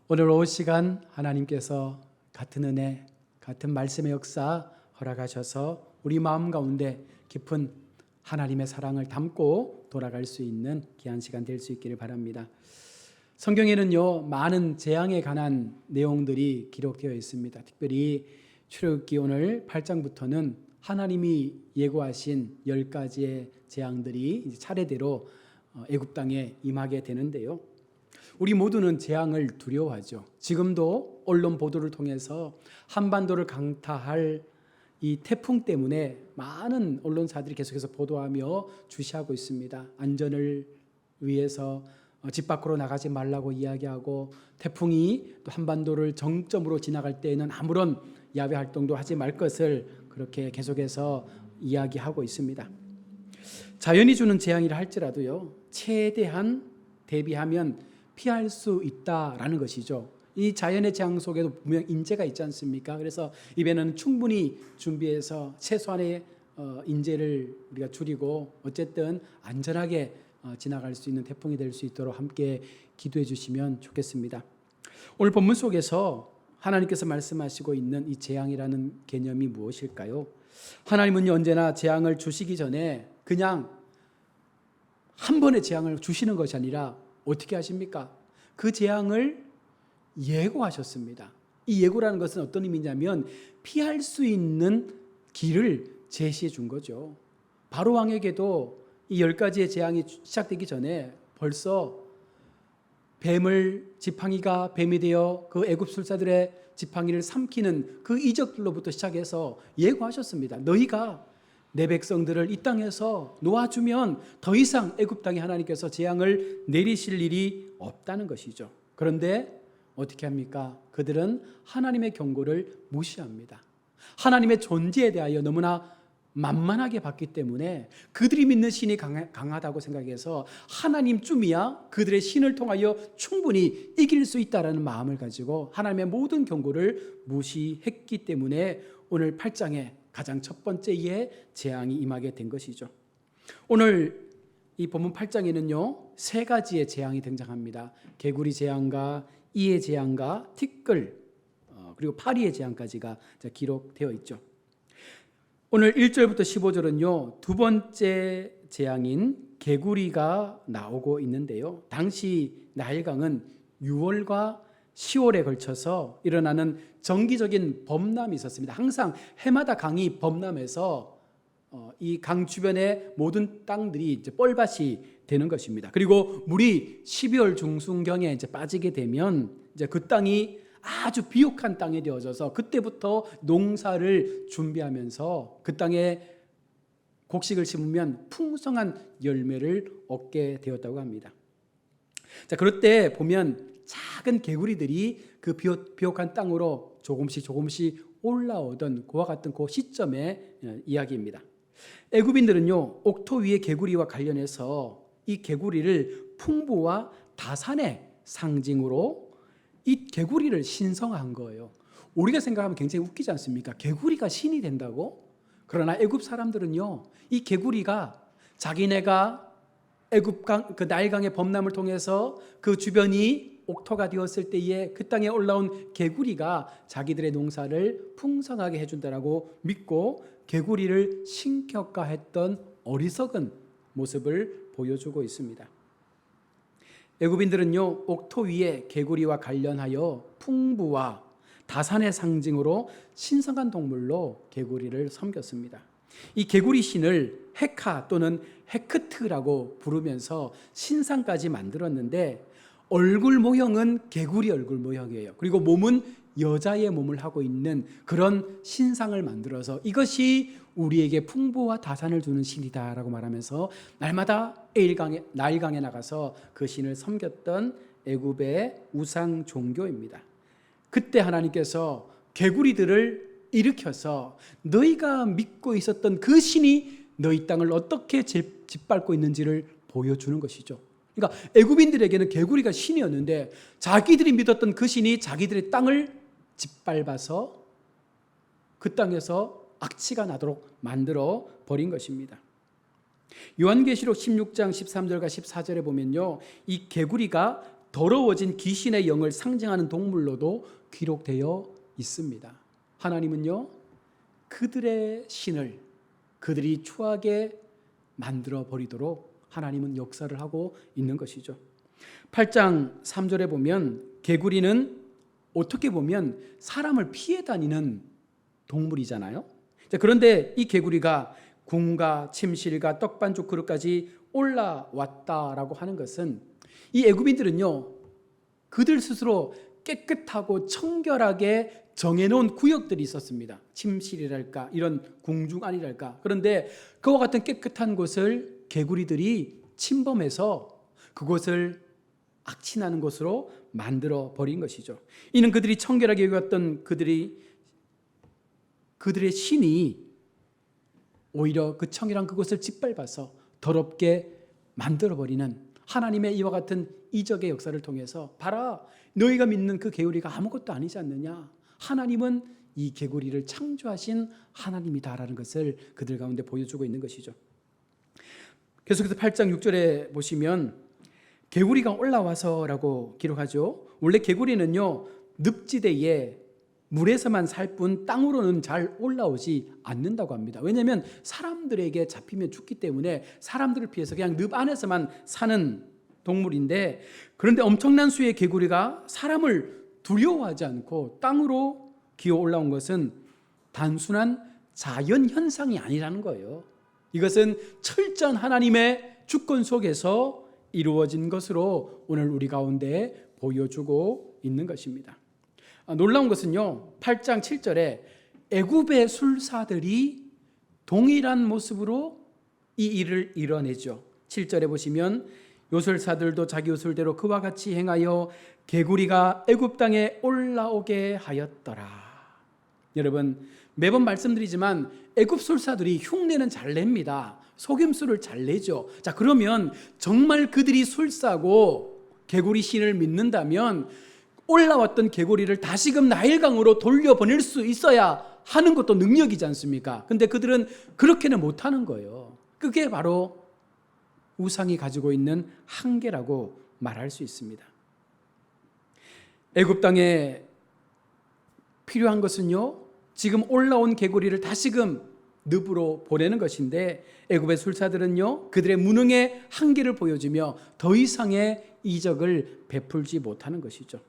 오늘 오후 시간 하나님께서 같은 은혜, 같은 말씀의 역사 허락하셔서 우리 마음 가운데 깊은 하나님의 사랑을 담고 돌아갈 수 있는 귀한 시간 될 수 있기를 바랍니다. 성경에는요, 많은 재앙에 관한 내용들이 기록되어 있습니다. 특별히 출애굽기 오늘 8장부터는 하나님이 예고하신 10가지의 재앙들이 차례대로 애굽 땅에 임하게 되는데요. 우리 모두는 재앙을 두려워하죠. 지금도 언론 보도를 통해서 한반도를 강타할 이 태풍 때문에 많은 언론사들이 계속해서 보도하며 주시하고 있습니다. 안전을 위해서 집 밖으로 나가지 말라고 이야기하고, 태풍이 또 한반도를 정점으로 지나갈 때에는 아무런 야외 활동도 하지 말 것을 그렇게 계속해서 이야기하고 있습니다. 자연이 주는 재앙이라 할지라도요, 최대한 대비하면 피할 수 있다라는 것이죠. 이 자연의 재앙 속에도 분명 인재가 있지 않습니까? 그래서 이번에는 충분히 준비해서 최소한의 인재를 우리가 줄이고 어쨌든 안전하게 지나갈 수 있는 태풍이 될 수 있도록 함께 기도해 주시면 좋겠습니다. 오늘 본문 속에서 하나님께서 말씀하시고 있는 이 재앙이라는 개념이 무엇일까요? 하나님은 언제나 재앙을 주시기 전에 그냥 한 번의 재앙을 주시는 것이 아니라 어떻게 하십니까? 그 재앙을 예고하셨습니다. 이 예고라는 것은 어떤 의미냐면 피할 수 있는 길을 제시해 준 거죠. 바로 왕에게도 이 10가지의 재앙이 시작되기 전에 벌써 지팡이가 뱀이 되어 그 애굽 술사들의 지팡이를 삼키는 그 이적들로부터 시작해서 예고하셨습니다. 너희가 내 백성들을 이 땅에서 놓아주면 더 이상 애굽 땅에 하나님께서 재앙을 내리실 일이 없다는 것이죠. 그런데 어떻게 합니까? 그들은 하나님의 경고를 무시합니다. 하나님의 존재에 대하여 너무나 만만하게 봤기 때문에 그들이 믿는 신이 강하다고 생각해서 하나님쯤이야 그들의 신을 통하여 충분히 이길 수 있다는 마음을 가지고 하나님의 모든 경고를 무시했기 때문에 오늘 8장에 가장 첫 번째의 재앙이 임하게 된 것이죠. 오늘 이 본문 8장에는요, 3가지의 재앙이 등장합니다. 개구리 재앙과 이의 재앙과 티끌, 그리고 파리의 재앙까지가 기록되어 있죠. 오늘 1절부터 15절은요, 두 번째 재앙인 개구리가 나오고 있는데요. 당시 나일강은 6월과 10월에 걸쳐서 일어나는 정기적인 범람이 있었습니다. 항상 해마다 강이 범람해서 이 강 주변의 모든 땅들이 이제 뻘밭이 되는 것입니다. 그리고 물이 12월 중순경에 이제 빠지게 되면 이제 그 땅이 아주 비옥한 땅이 되어져서 그때부터 농사를 준비하면서 그 땅에 곡식을 심으면 풍성한 열매를 얻게 되었다고 합니다. 자, 그럴 때 보면 작은 개구리들이 그 비옥한 땅으로 조금씩 올라오던 그와 같은 그 시점의 이야기입니다. 애굽인들은요, 옥토 위의 개구리와 관련해서 이 개구리를 풍부와 다산의 상징으로 이 개구리를 신성한 거예요. 우리가 생각하면 굉장히 웃기지 않습니까? 개구리가 신이 된다고? 그러나 애굽 사람들은요, 이 개구리가 자기네가 애굽강 그 나일강의 범람을 통해서 그 주변이 옥토가 되었을 때에 그 땅에 올라온 개구리가 자기들의 농사를 풍성하게 해준다라고 믿고 개구리를 신격화했던 어리석은 모습을 보여주고 있습니다. 애굽인들은요, 옥토 위에 개구리와 관련하여 풍부와 다산의 상징으로 신성한 동물로 개구리를 섬겼습니다. 이 개구리 신을 헤카 또는 헤크트라고 부르면서 신상까지 만들었는데, 얼굴 모형은 개구리 얼굴 모형이에요. 그리고 몸은 여자의 몸을 하고 있는 그런 신상을 만들어서 이것이 우리에게 풍부와 다산을 주는 신이다라고 말하면서 날마다 나일강에 나가서 그 신을 섬겼던 애굽의 우상 종교입니다. 그때 하나님께서 개구리들을 일으켜서 너희가 믿고 있었던 그 신이 너희 땅을 어떻게 짓밟고 있는지를 보여주는 것이죠. 그러니까 애굽인들에게는 개구리가 신이었는데 자기들이 믿었던 그 신이 자기들의 땅을 짓밟아서 그 땅에서 악취가 나도록 만들어 버린 것입니다. 요한계시록 16장 13절과 14절에 보면요, 이 개구리가 더러워진 귀신의 영을 상징하는 동물로도 기록되어 있습니다. 하나님은요, 그들의 신을 그들이 추하게 만들어 버리도록 하나님은 역사를 하고 있는 것이죠. 8장 3절에 보면 개구리는 어떻게 보면 사람을 피해 다니는 동물이잖아요. 그런데 이 개구리가 궁과 침실과 떡반죽 그릇까지 올라왔다라고 하는 것은 이 애굽인들은요, 그들 스스로 깨끗하고 청결하게 정해놓은 구역들이 있었습니다. 침실이랄까 이런 궁중 안이랄까. 그런데 그와 같은 깨끗한 곳을 개구리들이 침범해서 그곳을 악취나는 곳으로 만들어 버린 것이죠. 이는 그들이 청결하게 여겼던 그들의 신이 오히려 그 청결한 그곳을 짓밟아서 더럽게 만들어버리는 하나님의 이와 같은 이적의 역사를 통해서 봐라, 너희가 믿는 그 개구리가 아무것도 아니지 않느냐, 하나님은 이 개구리를 창조하신 하나님이다라는 것을 그들 가운데 보여주고 있는 것이죠. 계속해서 8장 6절에 보시면 개구리가 올라와서라고 기록하죠. 원래 개구리는요, 늪지대에 물에서만 살 뿐 땅으로는 잘 올라오지 않는다고 합니다. 왜냐하면 사람들에게 잡히면 죽기 때문에 사람들을 피해서 그냥 늪 안에서만 사는 동물인데, 그런데 엄청난 수의 개구리가 사람을 두려워하지 않고 땅으로 기어 올라온 것은 단순한 자연 현상이 아니라는 거예요. 이것은 철저한 하나님의 주권 속에서 이루어진 것으로 오늘 우리 가운데 보여주고 있는 것입니다. 놀라운 것은요, 8장 7절에 애굽의 술사들이 동일한 모습으로 이 일을 이뤄내죠. 7절에 보시면 요술사들도 자기 요술대로 그와 같이 행하여 개구리가 애굽 땅에 올라오게 하였더라. 여러분, 매번 말씀드리지만 애굽 술사들이 흉내는 잘 냅니다. 속임수를 잘 내죠. 자, 그러면 정말 그들이 술사고 개구리 신을 믿는다면 올라왔던 개구리를 다시금 나일강으로 돌려보낼 수 있어야 하는 것도 능력이지 않습니까? 근데 그들은 그렇게는 못하는 거예요. 그게 바로 우상이 가지고 있는 한계라고 말할 수 있습니다. 애굽 땅에 필요한 것은요, 지금 올라온 개구리를 다시금 늪으로 보내는 것인데, 애굽의 술사들은요, 그들의 무능의 한계를 보여주며 더 이상의 이적을 베풀지 못하는 것이죠.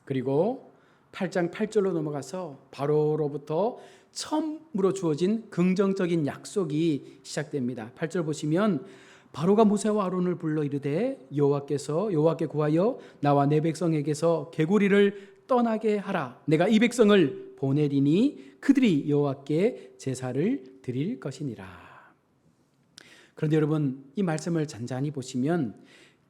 그리고 8장 8절로 넘어가서 바로로부터 처음으로 주어진 긍정적인 약속이 시작됩니다. 8절 보시면 바로가 모세와 아론을 불러 이르되 여호와께 구하여 나와 내 백성에게서 개구리를 떠나게 하라. 내가 이 백성을 보내리니 그들이 여호와께 제사를 드릴 것이니라. 그런데 여러분, 이 말씀을 잔잔히 보시면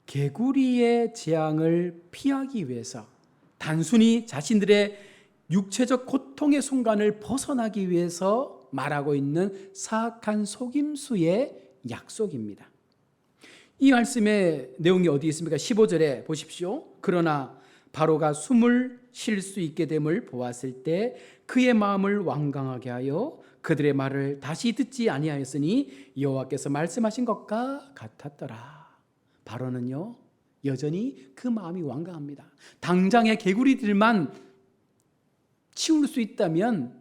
개구리의 재앙을 피하기 위해서 단순히 자신들의 육체적 고통의 순간을 벗어나기 위해서 말하고 있는 사악한 속임수의 약속입니다. 이 말씀의 내용이 어디 있습니까? 15절에 보십시오. 그러나 바로가 숨을 쉴 수 있게 됨을 보았을 때 그의 마음을 완강하게 하여 그들의 말을 다시 듣지 아니하였으니 여호와께서 말씀하신 것과 같았더라. 바로는요, 여전히 그 마음이 완강합니다. 당장의 개구리들만 치울 수 있다면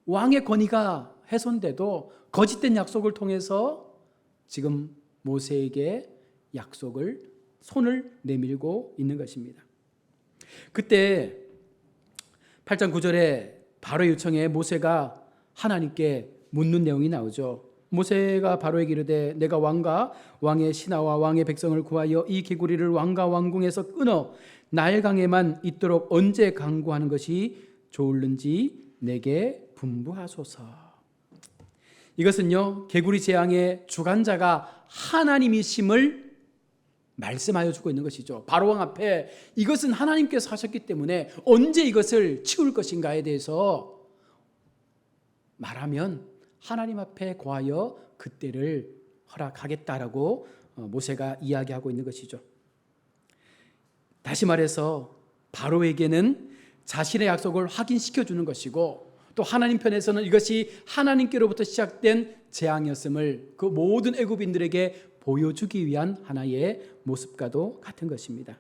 왕의 권위가 훼손돼도 거짓된 약속을 통해서 지금 모세에게 약속을 손을 내밀고 있는 것입니다. 그때 8장 9절에 바로의 요청에 모세가 하나님께 묻는 내용이 나오죠. 모세가 바로에게 이르되 내가 왕과 왕의 신하와 왕의 백성을 구하여 이 개구리를 왕과 왕궁에서 끊어 나일강에만 있도록 언제 강구하는 것이 좋을는지 내게 분부하소서. 이것은요, 개구리 재앙의 주관자가 하나님이심을 말씀하여 주고 있는 것이죠. 바로 왕 앞에 이것은 하나님께서 하셨기 때문에 언제 이것을 치울 것인가에 대해서 말하면 하나님 앞에 고하여 그때를 허락하겠다라고 모세가 이야기하고 있는 것이죠. 다시 말해서 바로에게는 자신의 약속을 확인시켜 주는 것이고, 또 하나님 편에서는 이것이 하나님께로부터 시작된 재앙이었음을 그 모든 애굽인들에게 보여주기 위한 하나의 모습과도 같은 것입니다.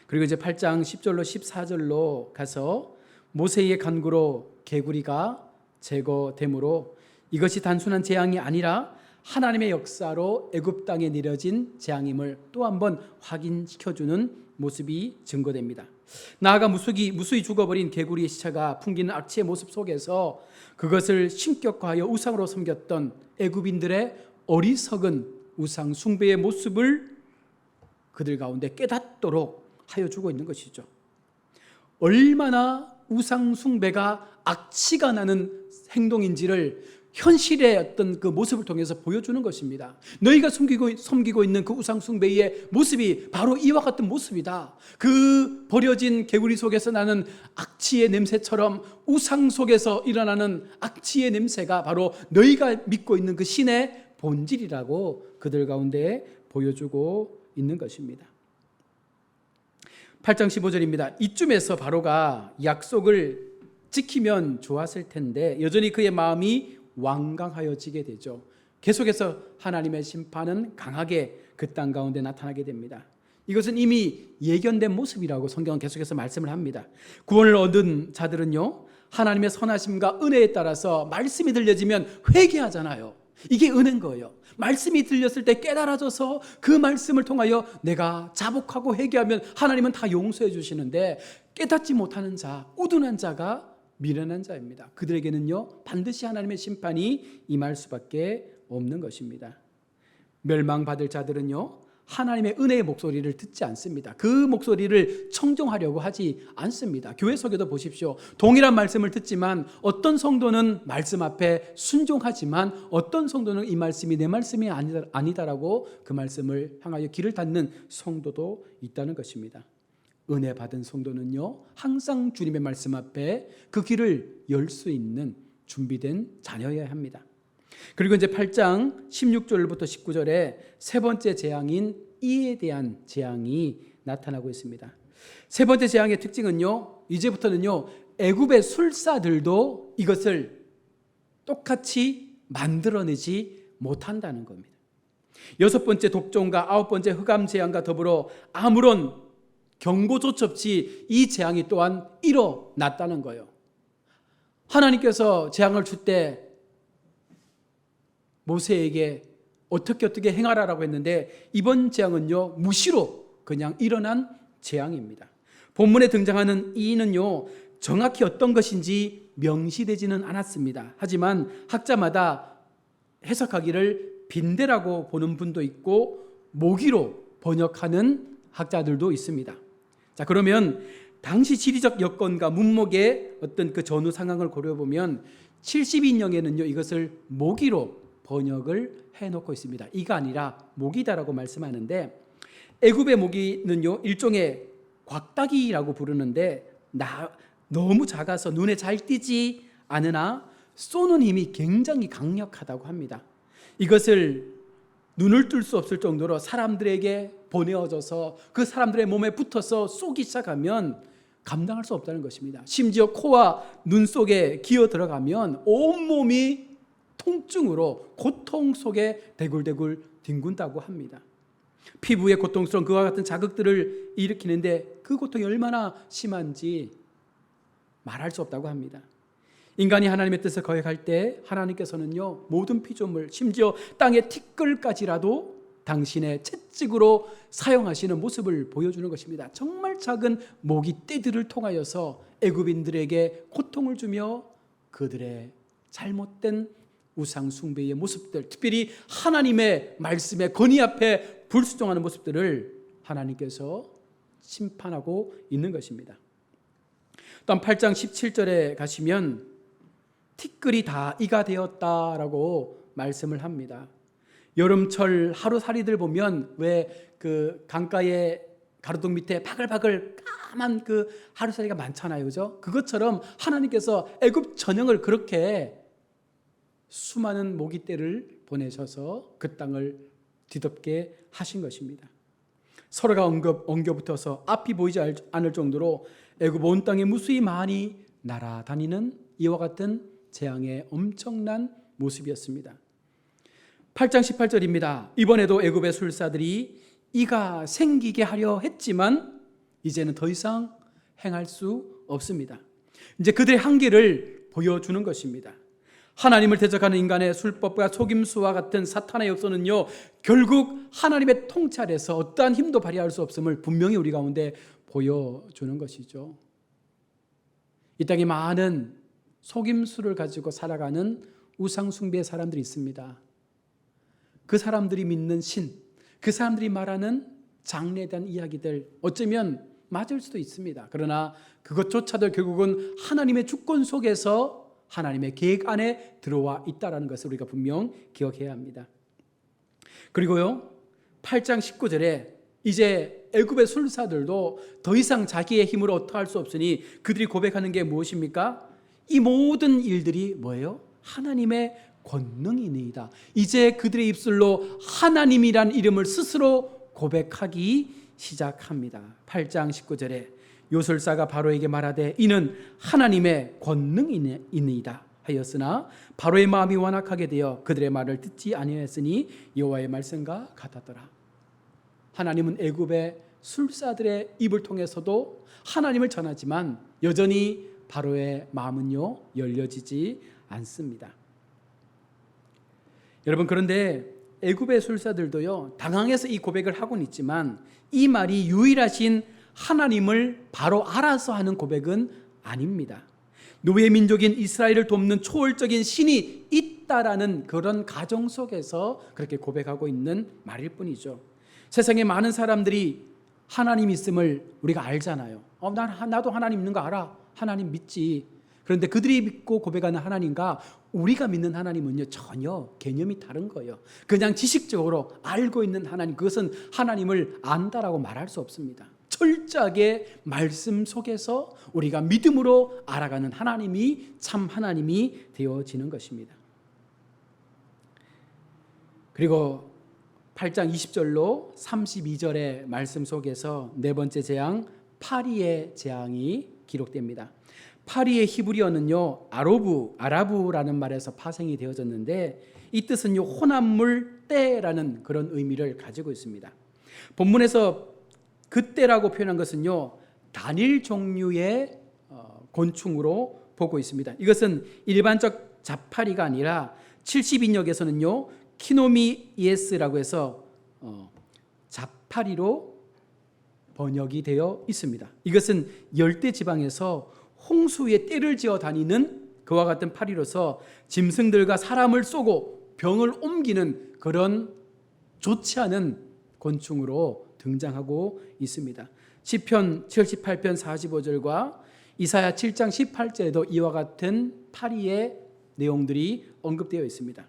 그리고 이제 8장 10절로 14절로 가서 모세의 간구로 개구리가 제거되므로 이것이 단순한 재앙이 아니라 하나님의 역사로 애굽 땅에 내려진 재앙임을 또 한번 확인시켜주는 모습이 증거됩니다. 나아가 무수히 죽어버린 개구리의 시체가 풍기는 악취의 모습 속에서 그것을 신격화하여 우상으로 섬겼던 애굽인들의 어리석은 우상 숭배의 모습을 그들 가운데 깨닫도록 하여 주고 있는 것이죠. 얼마나 우상 숭배가 악취가 나는 행동인지를 현실의 어떤 그 모습을 통해서 보여주는 것입니다. 너희가 섬기고 있는 그 우상 숭배의 모습이 바로 이와 같은 모습이다. 그 버려진 개구리 속에서 나는 악취의 냄새처럼 우상 속에서 일어나는 악취의 냄새가 바로 너희가 믿고 있는 그 신의 본질이라고 그들 가운데 보여주고 있는 것입니다. 8장 15절입니다. 이쯤에서 바로가 약속을 지키면 좋았을 텐데 여전히 그의 마음이 완강하여지게 되죠. 계속해서 하나님의 심판은 강하게 그 땅 가운데 나타나게 됩니다. 이것은 이미 예견된 모습이라고 성경은 계속해서 말씀을 합니다. 구원을 얻은 자들은요, 하나님의 선하심과 은혜에 따라서 말씀이 들려지면 회개하잖아요. 이게 은혜인 거예요. 말씀이 들렸을 때 깨달아져서 그 말씀을 통하여 내가 자복하고 회개하면 하나님은 다 용서해 주시는데, 깨닫지 못하는 자, 우둔한 자가 미련한 자입니다. 그들에게는요 반드시 하나님의 심판이 임할 수밖에 없는 것입니다. 멸망받을 자들은요 하나님의 은혜의 목소리를 듣지 않습니다. 그 목소리를 청종하려고 하지 않습니다. 교회 속에도 보십시오. 동일한 말씀을 듣지만 어떤 성도는 말씀 앞에 순종하지만 어떤 성도는 이 말씀이 내 말씀이 아니다라고 그 말씀을 향하여 귀를 닫는 성도도 있다는 것입니다. 은혜 받은 성도는요 항상 주님의 말씀 앞에 그 귀를 열 수 있는 준비된 자녀여야 합니다. 그리고 이제 8장 16절부터 19절에 세 번째 재앙인 이에 대한 재앙이 나타나고 있습니다. 세 번째 재앙의 특징은요, 이제부터는요 애굽의 술사들도 이것을 똑같이 만들어내지 못한다는 겁니다. 여섯 번째 독종과 아홉 번째 흑암 재앙과 더불어 아무런 경고조차 없이 이 재앙이 또한 일어났다는 거예요. 하나님께서 재앙을 줄 때 모세에게 어떻게 행하라라고 했는데 이번 재앙은요 무시로 그냥 일어난 재앙입니다. 본문에 등장하는 이는요 정확히 어떤 것인지 명시되지는 않았습니다. 하지만 학자마다 해석하기를 빈대라고 보는 분도 있고 모기로 번역하는 학자들도 있습니다. 자, 그러면 당시 지리적 여건과 문목의 어떤 그 전후 상황을 고려해보면 72년에는요 이것을 모기로 번역을 해놓고 있습니다. 이가 아니라 모기다라고 말씀하는데, 애굽의 모기는요 일종의 곽닭이라고 부르는데 너무 작아서 눈에 잘 띄지 않으나 쏘는 힘이 굉장히 강력하다고 합니다. 이것을 눈을 뜰 수 없을 정도로 사람들에게 보내어져서 그 사람들의 몸에 붙어서 쏘기 시작하면 감당할 수 없다는 것입니다. 심지어 코와 눈 속에 기어 들어가면 온몸이 통증으로 고통 속에 대굴대굴 뒹군다고 합니다. 피부에 고통스러운 그와 같은 자극들을 일으키는데 그 고통이 얼마나 심한지 말할 수 없다고 합니다. 인간이 하나님의 뜻을 거역할 때 하나님께서는요 모든 피조물 심지어 땅의 티끌까지라도 당신의 채찍으로 사용하시는 모습을 보여주는 것입니다. 정말 작은 모기떼들을 통하여서 애굽인들에게 고통을 주며 그들의 잘못된 우상 숭배의 모습들, 특별히 하나님의 말씀의 권위 앞에 불순종하는 모습들을 하나님께서 심판하고 있는 것입니다. 또한 8장 17절에 가시면 티끌이 다 이가 되었다라고 말씀을 합니다. 여름철 하루살이들 보면 왜 그 강가의 가로등 밑에 바글바글 까만 그 하루살이가 많잖아요, 그죠? 그것처럼 하나님께서 애굽 전역을 그렇게 수많은 모기떼를 보내셔서 그 땅을 뒤덮게 하신 것입니다. 서로가 엉겨붙어서 앞이 보이지 않을 정도로 애굽 온 땅에 무수히 많이 날아다니는 이와 같은 재앙의 엄청난 모습이었습니다. 8장 18절입니다. 이번에도 애굽의 술사들이 이가 생기게 하려 했지만 이제는 더 이상 행할 수 없습니다. 이제 그들의 한계를 보여주는 것입니다. 하나님을 대적하는 인간의 술법과 속임수와 같은 사탄의 역사는요, 결국 하나님의 통찰에서 어떠한 힘도 발휘할 수 없음을 분명히 우리 가운데 보여주는 것이죠. 이 땅에 많은 속임수를 가지고 살아가는 우상숭배의 사람들이 있습니다. 그 사람들이 믿는 신, 그 사람들이 말하는 장래에 대한 이야기들, 어쩌면 맞을 수도 있습니다. 그러나 그것조차도 결국은 하나님의 주권 속에서 하나님의 계획 안에 들어와 있다는 것을 우리가 분명 기억해야 합니다. 그리고요, 8장 19절에 이제 애굽의 술사들도 더 이상 자기의 힘으로 어떠할 수 없으니 그들이 고백하는 게 무엇입니까? 이 모든 일들이 뭐예요? 하나님의 권능이니이다. 이제 그들의 입술로 하나님이란 이름을 스스로 고백하기 시작합니다. 8장 19절에 요술사가 바로에게 말하되 이는 하나님의 권능이니이다 하였으나 바로의 마음이 완악하게 되어 그들의 말을 듣지 아니하였으니 여호와의 말씀과 같았더라. 하나님은 애굽의 술사들의 입을 통해서도 하나님을 전하지만 여전히 바로의 마음은요, 열려지지 않습니다. 여러분, 그런데 애굽의 술사들도요, 당황해서 이 고백을 하고는 있지만 이 말이 유일하신 하나님을 바로 알아서 하는 고백은 아닙니다. 노예 민족인 이스라엘을 돕는 초월적인 신이 있다라는 그런 가정 속에서 그렇게 고백하고 있는 말일 뿐이죠. 세상에 많은 사람들이 하나님 있음을 우리가 알잖아요. 나도 하나님 있는 거 알아. 하나님 믿지. 그런데 그들이 믿고 고백하는 하나님과 우리가 믿는 하나님은요, 전혀 개념이 다른 거예요. 그냥 지식적으로 알고 있는 하나님, 그것은 하나님을 안다라고 말할 수 없습니다. 철저하게 말씀 속에서 우리가 믿음으로 알아가는 하나님이 참 하나님이 되어지는 것입니다. 그리고 8장 20절로 32절의 말씀 속에서 네 번째 재앙, 파리의 재앙이 기록됩니다. 파리의 히브리어는요, 아라부라는 말에서 파생이 되어졌는데 이 뜻은요, 혼합물 때라는 그런 의미를 가지고 있습니다. 본문에서 그때라고 표현한 것은요, 단일 종류의 곤충으로 보고 있습니다. 이것은 일반적 자파리가 아니라 70인역에서는요, 키노미이에스라고 해서 자파리로 번역이 되어 있습니다. 이것은 열대 지방에서 홍수에 떼를 지어 다니는 그와 같은 파리로서 짐승들과 사람을 쏘고 병을 옮기는 그런 좋지 않은 곤충으로 등장하고 있습니다. 시편 78편 45절과 이사야 7장 18절에도 이와 같은 파리의 내용들이 언급되어 있습니다.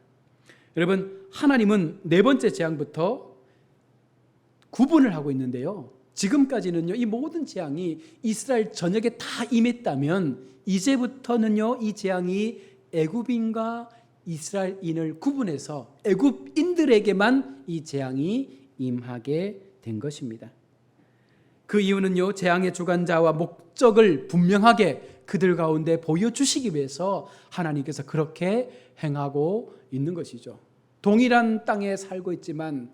여러분, 하나님은 네 번째 재앙부터 구분을 하고 있는데요, 지금까지는요, 이 모든 재앙이 이스라엘 전역에 다 임했다면 이제부터는요, 이 재앙이 애굽인과 이스라엘인을 구분해서 애굽인들에게만 이 재앙이 임하게 된 것입니다. 그 이유는요, 재앙의 주관자와 목적을 분명하게 그들 가운데 보여주시기 위해서 하나님께서 그렇게 행하고 있는 것이죠. 동일한 땅에 살고 있지만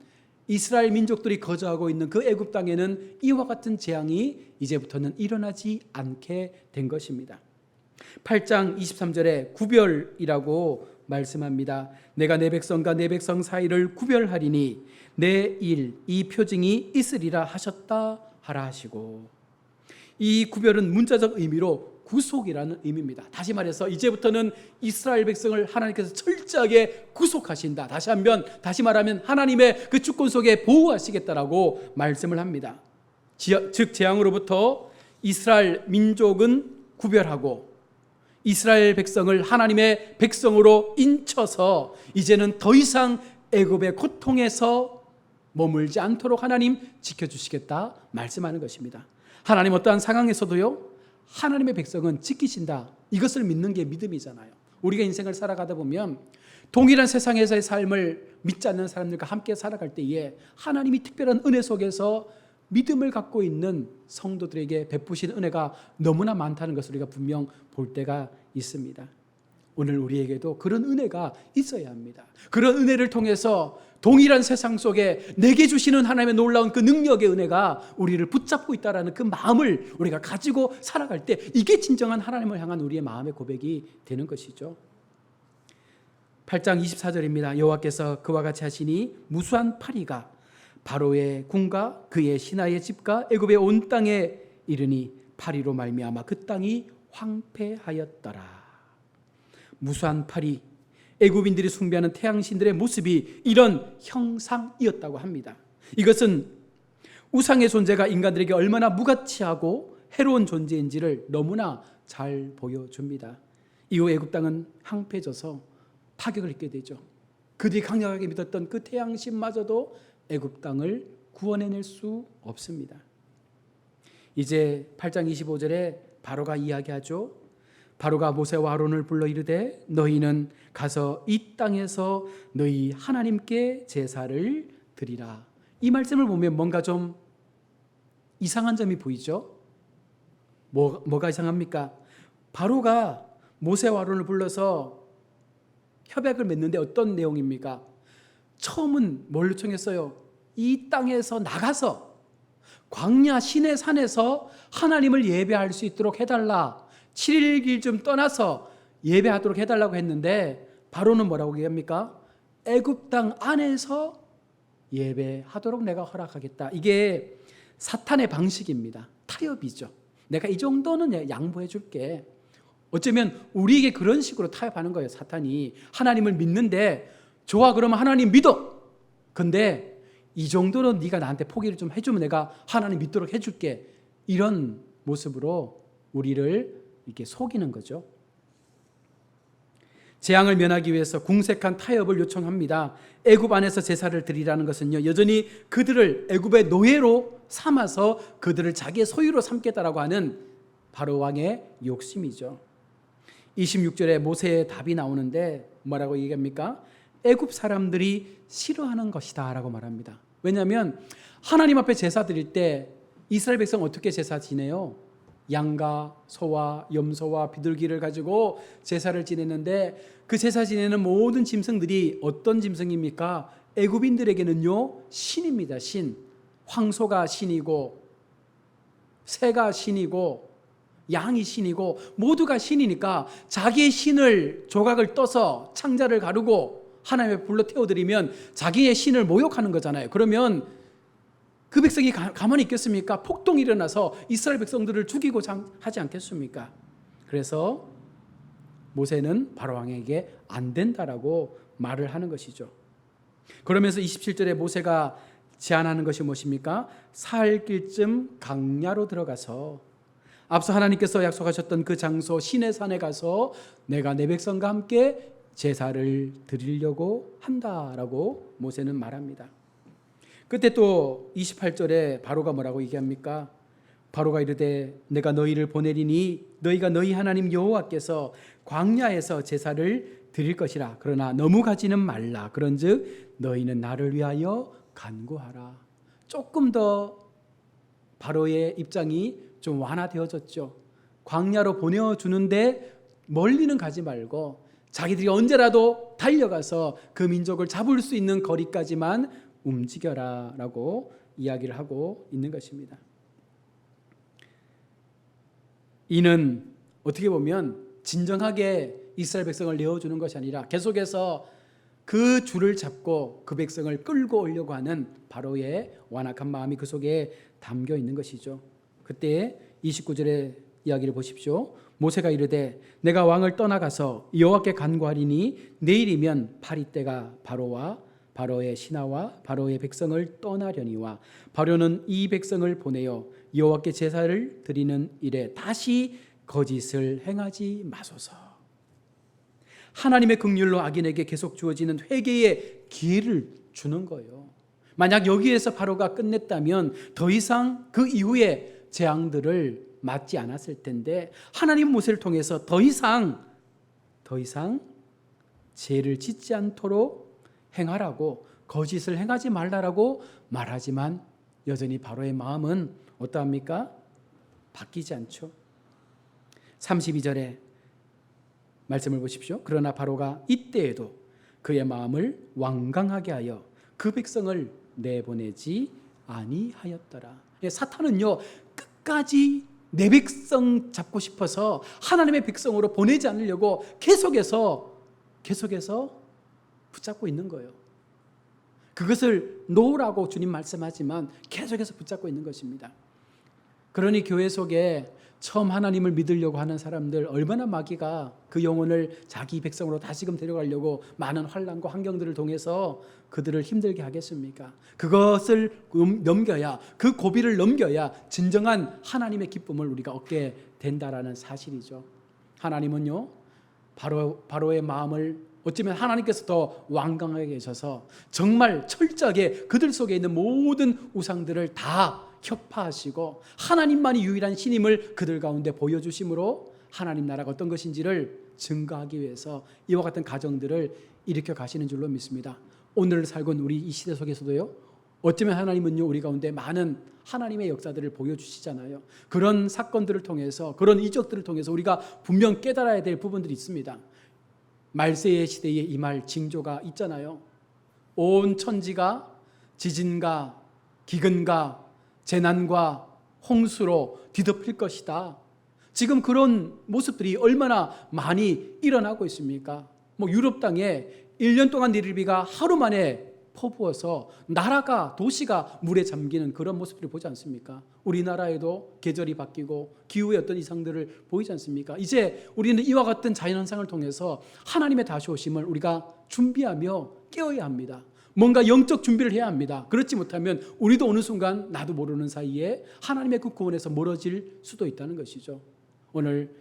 이스라엘 민족들이 거주하고 있는 그 애굽 땅에는 이와 같은 재앙이 이제부터는 일어나지 않게 된 것입니다. 8장 23절에 구별이라고 말씀합니다. 내가 내 백성과 내 백성 사이를 구별하리니 내 일, 이 표징이 있으리라 하셨다 하라 하시고, 이 구별은 문자적 의미로 구속이라는 의미입니다. 다시 말해서 이제부터는 이스라엘 백성을 하나님께서 철저하게 구속하신다. 다시 말하면 하나님의 그 주권 속에 보호하시겠다라고 말씀을 합니다. 즉 재앙으로부터 이스라엘 민족은 구별하고 이스라엘 백성을 하나님의 백성으로 인쳐서 이제는 더 이상 애굽의 고통에서 머물지 않도록 하나님 지켜주시겠다 말씀하는 것입니다. 하나님 어떠한 상황에서도요, 하나님의 백성은 지키신다. 이것을 믿는 게 믿음이잖아요. 우리가 인생을 살아가다 보면 동일한 세상에서의 삶을 믿지 않는 사람들과 함께 살아갈 때에 하나님이 특별한 은혜 속에서 믿음을 갖고 있는 성도들에게 베푸신 은혜가 너무나 많다는 것을 우리가 분명 볼 때가 있습니다. 오늘 우리에게도 그런 은혜가 있어야 합니다. 그런 은혜를 통해서 동일한 세상 속에 내게 주시는 하나님의 놀라운 그 능력의 은혜가 우리를 붙잡고 있다는 그 마음을 우리가 가지고 살아갈 때 이게 진정한 하나님을 향한 우리의 마음의 고백이 되는 것이죠. 8장 24절입니다. 여호와께서 그와 같이 하시니 무수한 파리가 바로의 궁과 그의 신하의 집과 애굽의 온 땅에 이르니 파리로 말미암아 그 땅이 황폐하였더라. 무수한 파리, 애굽인들이 숭배하는 태양신들의 모습이 이런 형상이었다고 합니다. 이것은 우상의 존재가 인간들에게 얼마나 무가치하고 해로운 존재인지를 너무나 잘 보여줍니다. 이후 애굽 땅은 황폐해져서 타격을 입게 되죠. 그들이 강력하게 믿었던 그 태양신마저도 애굽 땅을 구원해낼 수 없습니다. 이제 8장 25절에 바로가 이야기하죠. 바로가 모세와 아론을 불러 이르되 너희는 가서 이 땅에서 너희 하나님께 제사를 드리라. 이 말씀을 보면 뭔가 좀 이상한 점이 보이죠. 뭐가 이상합니까? 바로가 모세와 아론을 불러서 협약을 맺는데 어떤 내용입니까? 처음은 뭘 요청했어요? 이 땅에서 나가서 광야 시내 산에서 하나님을 예배할 수 있도록 해달라. 7일 길 좀 떠나서 예배하도록 해달라고 했는데 바로는 뭐라고 얘기합니까? 애굽 땅 안에서 예배하도록 내가 허락하겠다. 이게 사탄의 방식입니다. 타협이죠. 내가 이 정도는 양보해 줄게. 어쩌면 우리에게 그런 식으로 타협하는 거예요. 사탄이 하나님을 믿는데 좋아 그러면 하나님 믿어. 근데 이 정도는 네가 나한테 포기를 좀 해주면 내가 하나님 믿도록 해줄게. 이런 모습으로 우리를 이렇게 속이는 거죠. 재앙을 면하기 위해서 궁색한 타협을 요청합니다. 애굽 안에서 제사를 드리라는 것은요, 여전히 그들을 애굽의 노예로 삼아서 그들을 자기의 소유로 삼겠다라고 하는 바로 왕의 욕심이죠. 26절에 모세의 답이 나오는데 뭐라고 얘기합니까? 애굽 사람들이 싫어하는 것이다 라고 말합니다. 왜냐하면 하나님 앞에 제사 드릴 때 이스라엘 백성 어떻게 제사 지내요? 양과 소와 염소와 비둘기를 가지고 제사를 지냈는데 그 제사 지내는 모든 짐승들이 어떤 짐승입니까? 애굽인들에게는요 신입니다. 신. 황소가 신이고 새가 신이고 양이 신이고 모두가 신이니까 자기의 신을 조각을 떠서 창자를 가르고 하나님의 불로 태워드리면 자기의 신을 모욕하는 거잖아요. 그러면 그 백성이 가만히 있겠습니까? 폭동이 일어나서 이스라엘 백성들을 죽이고 하지 않겠습니까? 그래서 모세는 바로 왕에게 안 된다라고 말을 하는 것이죠. 그러면서 27절에 모세가 제안하는 것이 무엇입니까? 사흘 길쯤 강야로 들어가서 앞서 하나님께서 약속하셨던 그 장소 시내산에 가서 내가 내 백성과 함께 제사를 드리려고 한다라고 모세는 말합니다. 그때 또 28절에 바로가 뭐라고 얘기합니까? 바로가 이르되 내가 너희를 보내리니 너희가 너희 하나님 여호와께서 광야에서 제사를 드릴 것이라. 그러나 너무 가지는 말라. 그런즉 너희는 나를 위하여 간구하라. 조금 더 바로의 입장이 좀 완화되어졌죠. 광야로 보내주는데 멀리는 가지 말고 자기들이 언제라도 달려가서 그 민족을 잡을 수 있는 거리까지만 움직여라 라고 이야기를 하고 있는 것입니다. 이는 어떻게 보면 진정하게 이스라엘 백성을 내어주는 것이 아니라 계속해서 그 줄을 잡고 그 백성을 끌고 오려고 하는 바로의 완악한 마음이 그 속에 담겨 있는 것이죠. 그때 29절의 이야기를 보십시오. 모세가 이르되 내가 왕을 떠나가서 여호와께 간구하리니 내일이면 파리떼가 바로의 신하와 바로의 백성을 떠나려니와 바로는 이 백성을 보내어 여호와께 제사를 드리는 일에 다시 거짓을 행하지 마소서. 하나님의 긍휼로 악인에게 계속 주어지는 회개의 기회를 주는 거예요. 만약 여기에서 바로가 끝냈다면 더 이상 그 이후에 재앙들을 맞지 않았을 텐데 하나님 모세를 통해서 더 이상 죄를 짓지 않도록 행하라고 거짓을 행하지 말라라고 말하지만 여전히 바로의 마음은 어떠합니까? 바뀌지 않죠. 32절에 말씀을 보십시오. 그러나 바로가 이때에도 그의 마음을 완강하게 하여 그 백성을 내보내지 아니하였더라. 사탄은요, 끝까지 내 백성 잡고 싶어서 하나님의 백성으로 보내지 않으려고 계속해서 붙잡고 있는 거예요. 그것을 놓으라고 주님 말씀하지만 계속해서 붙잡고 있는 것입니다. 그러니 교회 속에 처음 하나님을 믿으려고 하는 사람들, 얼마나 마귀가 그 영혼을 자기 백성으로 다시금 데려가려고 많은 환난과 환경들을 통해서 그들을 힘들게 하겠습니까? 그것을 넘겨야, 그 고비를 넘겨야 진정한 하나님의 기쁨을 우리가 얻게 된다라는 사실이죠. 하나님은요, 바로의 마음을 어쩌면 하나님께서 더 완강하게 계셔서 정말 철저하게 그들 속에 있는 모든 우상들을 다 격파하시고 하나님만이 유일한 신임을 그들 가운데 보여주심으로 하나님 나라가 어떤 것인지를 증거하기 위해서 이와 같은 가정들을 일으켜 가시는 줄로 믿습니다. 오늘 살고 있는 우리 이 시대 속에서도요, 어쩌면 하나님은요, 우리 가운데 많은 하나님의 역사들을 보여주시잖아요. 그런 사건들을 통해서, 그런 이적들을 통해서 우리가 분명 깨달아야 될 부분들이 있습니다. 말세의 시대에 임할 징조가 있잖아요. 온 천지가 지진과 기근과 재난과 홍수로 뒤덮일 것이다. 지금 그런 모습들이 얼마나 많이 일어나고 있습니까? 유럽 땅에 1년 동안 니르비가 하루 만에 퍼부어서 나라가, 도시가 물에 잠기는 그런 모습들을 보지 않습니까? 우리나라에도 계절이 바뀌고 기후의 어떤 이상들을 보이지 않습니까? 이제 우리는 이와 같은 자연현상을 통해서 하나님의 다시 오심을 우리가 준비하며 깨어야 합니다. 뭔가 영적 준비를 해야 합니다. 그렇지 못하면 우리도 어느 순간 나도 모르는 사이에 하나님의 그 구원에서 멀어질 수도 있다는 것이죠. 오늘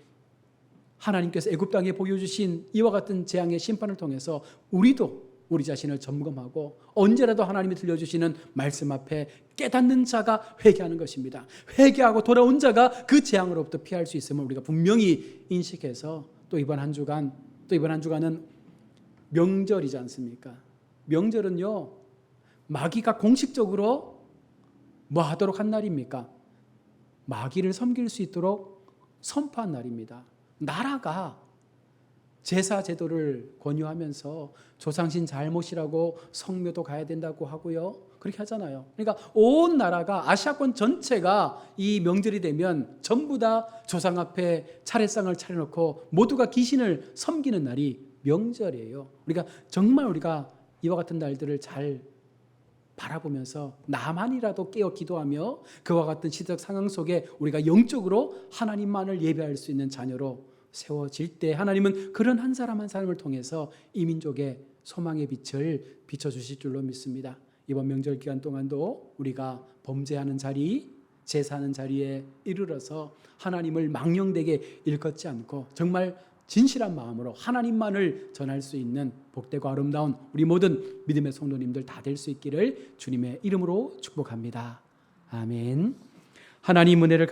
하나님께서 애굽 땅에 보여주신 이와 같은 재앙의 심판을 통해서 우리도 우리 자신을 점검하고 언제라도 하나님이 들려주시는 말씀 앞에 깨닫는 자가 회개하는 것입니다. 회개하고 돌아온 자가 그 재앙으로부터 피할 수 있음을 우리가 분명히 인식해서 또 이번 한 주간은 명절이지 않습니까? 명절은요, 마귀가 공식적으로 뭐 하도록 한 날입니까? 마귀를 섬길 수 있도록 선포한 날입니다. 나라가 제사 제도를 권유하면서 조상신 잘못이라고 성묘도 가야 된다고 하고요, 그렇게 하잖아요. 그러니까 온 나라가, 아시아권 전체가 이 명절이 되면 전부 다 조상 앞에 차례상을 차려놓고 모두가 귀신을 섬기는 날이 명절이에요. 정말 우리가 이와 같은 날들을 잘 바라보면서 나만이라도 깨어 기도하며 그와 같은 시대적 상황 속에 우리가 영적으로 하나님만을 예배할 수 있는 자녀로 세워질 때 하나님은 그런 한 사람 한 사람을 통해서 이 민족의 소망의 빛을 비춰주실 줄로 믿습니다. 이번 명절 기간 동안도 우리가 범죄하는 자리, 제사하는 자리에 이르러서 하나님을 망령되게 일컫지 않고 정말 진실한 마음으로 하나님만을 전할 수 있는 복되고 아름다운 우리 모든 믿음의 성도님들 다 될 수 있기를 주님의 이름으로 축복합니다. 아멘. 하나님 은혜를